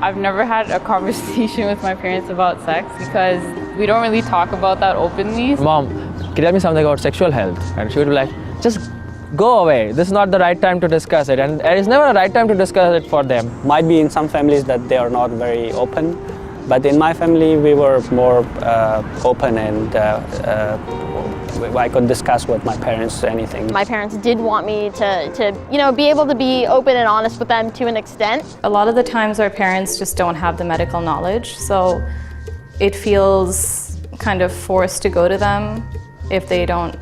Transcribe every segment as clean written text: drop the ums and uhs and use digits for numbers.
I've never had a conversation with my parents about sex because we don't really talk about that openly. Mom, can you tell me something about sexual health? And she would be like, just go away. This is not the right time to discuss it. And it's never a right time to discuss it for them. Might be in some families that they are not very open, but in my family we were more open, and I could discuss with my parents anything. My parents did want me to be able to be open and honest with them to an extent. A lot of the times our parents just don't have the medical knowledge, so it feels kind of forced to go to them if they don't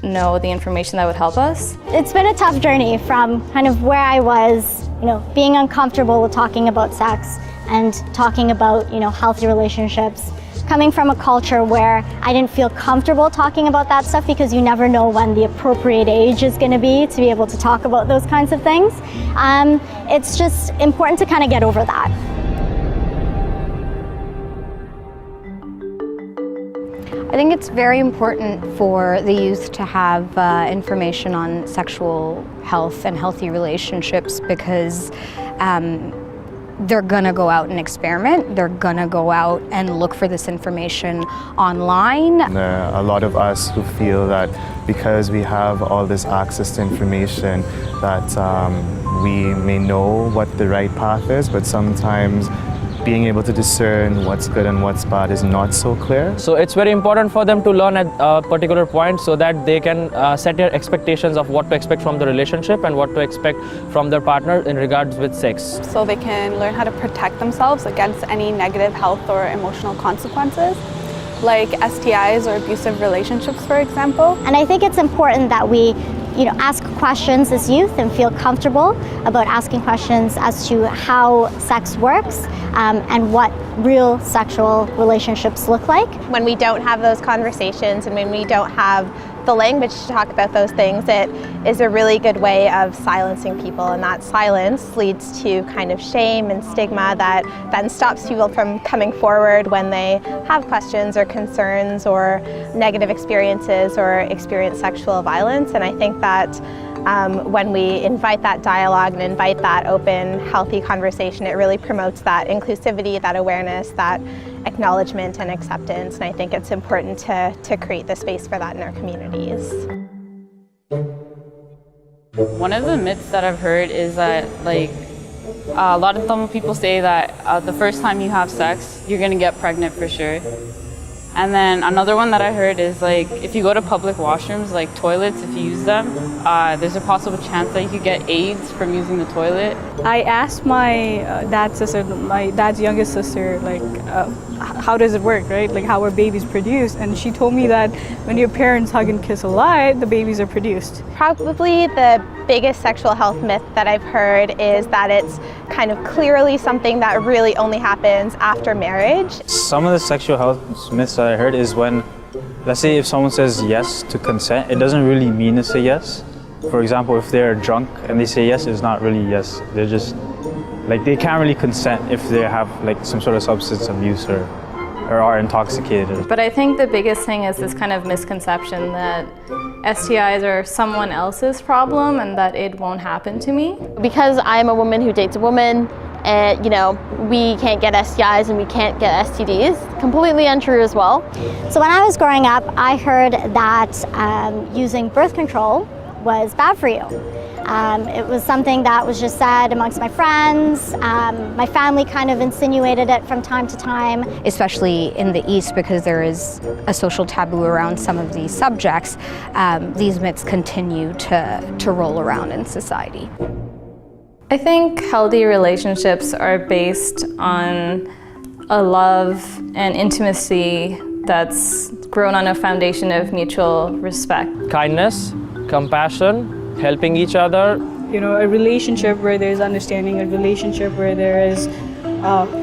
know the information that would help us. It's been a tough journey from kind of where I was, being uncomfortable with talking about sex and talking about, healthy relationships. Coming from a culture where I didn't feel comfortable talking about that stuff because you never know when the appropriate age is going to be able to talk about those kinds of things. It's just important to kind of get over that. I think it's very important for the youth to have information on sexual health and healthy relationships because they're gonna go out and experiment. They're gonna go out and look for this information online. There are a lot of us who feel that because we have all this access to information that we may know what the right path is, but sometimes being able to discern what's good and what's bad is not so clear. So it's very important for them to learn at a particular point so that they can set their expectations of what to expect from the relationship and what to expect from their partner in regards with sex. So they can learn how to protect themselves against any negative health or emotional consequences, like STIs or abusive relationships, for example. And I think it's important that we ask questions as youth and feel comfortable about asking questions as to how sex works and what real sexual relationships look like. When we don't have those conversations and when we don't have the language to talk about those things, it is a really good way of silencing people, and that silence leads to kind of shame and stigma that then stops people from coming forward when they have questions or concerns or negative experiences or experience sexual violence. And I think that when we invite that dialogue and invite that open, healthy conversation, it really promotes that inclusivity, that awareness, that acknowledgement and acceptance. And I think it's important to create the space for that in our communities. One of the myths that I've heard is that a lot of Tamil people say that the first time you have sex, you're gonna get pregnant for sure. And then another one that I heard is if you go to public washrooms, like toilets, if you use them, there's a possible chance that you could get AIDS from using the toilet. I asked my dad's youngest sister, how does it work, right? How are babies produced? And she told me that when your parents hug and kiss a lot, the babies are produced. Probably the biggest sexual health myth that I've heard is that it's kind of clearly something that really only happens after marriage. Some of the sexual health myths that I heard is when, let's say if someone says yes to consent, it doesn't really mean it's a yes. For example, if they're drunk and they say yes, it's not really yes. They're just, they can't really consent if they have some sort of substance abuse or are intoxicated. But I think the biggest thing is this kind of misconception that STIs are someone else's problem and that it won't happen to me. Because I'm a woman who dates a woman, and we can't get STIs and we can't get STDs. Completely untrue as well. So when I was growing up, I heard that using birth control was bad for you. It was something that was just said amongst my friends. My family kind of insinuated it from time to time. Especially in the East, because there is a social taboo around some of these subjects, these myths continue to roll around in society. I think healthy relationships are based on a love and intimacy that's grown on a foundation of mutual respect. Kindness, compassion, helping each other. A relationship where there's understanding, a relationship where there is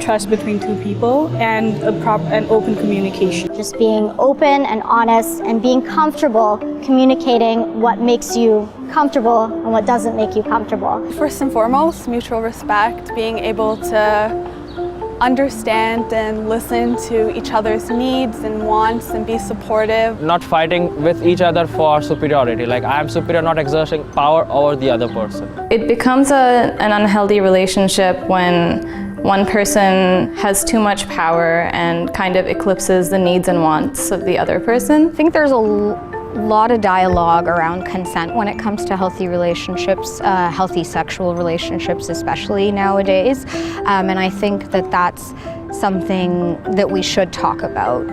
trust between two people, and an open communication. Just being open and honest and being comfortable communicating what makes you comfortable and what doesn't make you comfortable. First and foremost, mutual respect, being able to understand and listen to each other's needs and wants and be supportive. Not fighting with each other for superiority, like I am superior, not exerting power over the other person. It becomes an unhealthy relationship when one person has too much power and kind of eclipses the needs and wants of the other person. I think there's a lot of dialogue around consent when it comes to healthy relationships, healthy sexual relationships especially nowadays, and I think that that's something that we should talk about.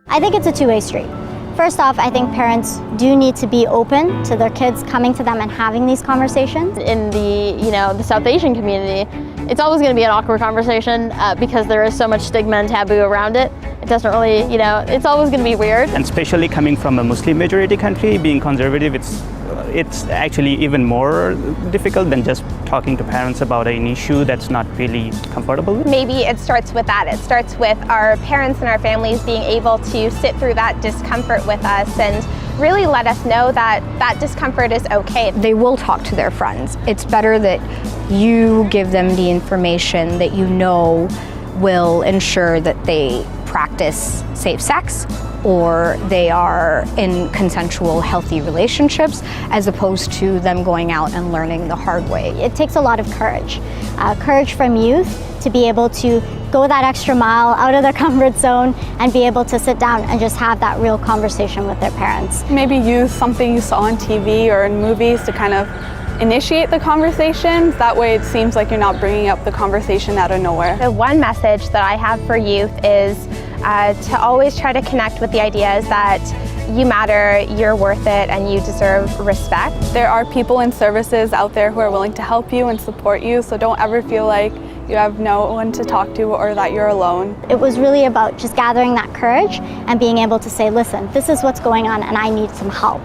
I think it's a two-way street. First off, I think parents do need to be open to their kids coming to them and having these conversations. In the South Asian community, it's always going to be an awkward conversation because there is so much stigma and taboo around it. It doesn't really, it's always going to be weird. And especially coming from a Muslim majority country, being conservative, it's actually even more difficult than just talking to parents about an issue that's not really comfortable. Maybe it starts with that. It starts with our parents and our families being able to sit through that discomfort with us and really let us know that that discomfort is okay. They will talk to their friends. It's better that you give them the information that you know will ensure that they practice safe sex or they are in consensual, healthy relationships, as opposed to them going out and learning the hard way. It takes a lot of courage. Courage from youth to be able to go that extra mile out of their comfort zone and be able to sit down and just have that real conversation with their parents. Maybe use something you saw on TV or in movies to kind of initiate the conversations. That way it seems like you're not bringing up the conversation out of nowhere. The one message that I have for youth is to always try to connect with the ideas that you matter, you're worth it, and you deserve respect. There are people and services out there who are willing to help you and support you, so don't ever feel like you have no one to talk to or that you're alone. It was really about just gathering that courage and being able to say, listen, this is what's going on and I need some help.